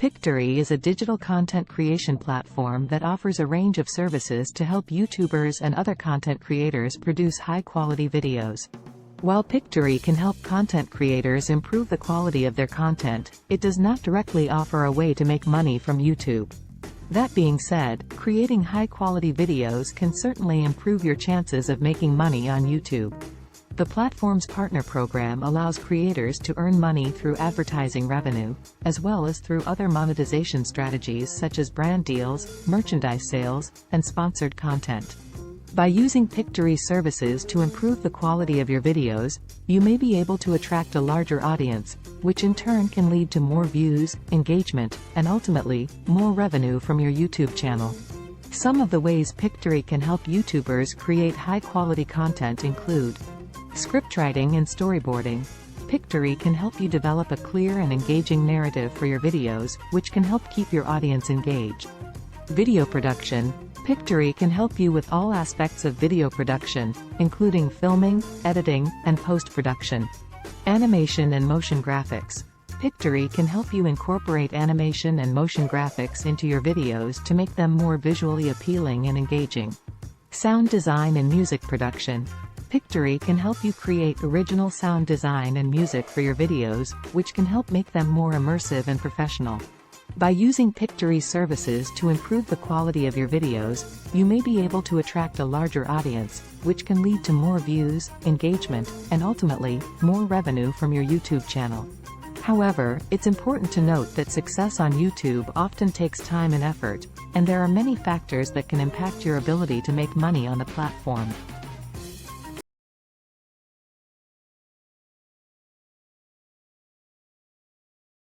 Pictory is a digital content creation platform that offers a range of services to help YouTubers and other content creators produce high-quality videos. While Pictory can help content creators improve the quality of their content, it does not directly offer a way to make money from YouTube. That being said, creating high-quality videos can certainly improve your chances of making money on YouTube. The platform's partner program allows creators to earn money through advertising revenue, as well as through other monetization strategies such as brand deals, merchandise sales, and sponsored content. By using Pictory services to improve the quality of your videos, you may be able to attract a larger audience, which in turn can lead to more views, engagement, and ultimately, more revenue from your YouTube channel. Some of the ways Pictory can help YouTubers create high-quality content include scriptwriting and storyboarding. Pictory can help you develop a clear and engaging narrative for your videos, which can help keep your audience engaged. Video production. Pictory can help you with all aspects of video production, including filming, editing, and post-production. Animation and motion graphics. Pictory can help you incorporate animation and motion graphics into your videos to make them more visually appealing and engaging. Sound design and music production. Pictory can help you create original sound design and music for your videos, which can help make them more immersive and professional. By using Pictory services to improve the quality of your videos, you may be able to attract a larger audience, which can lead to more views, engagement, and ultimately, more revenue from your YouTube channel. However, it's important to note that success on YouTube often takes time and effort, and there are many factors that can impact your ability to make money on the platform.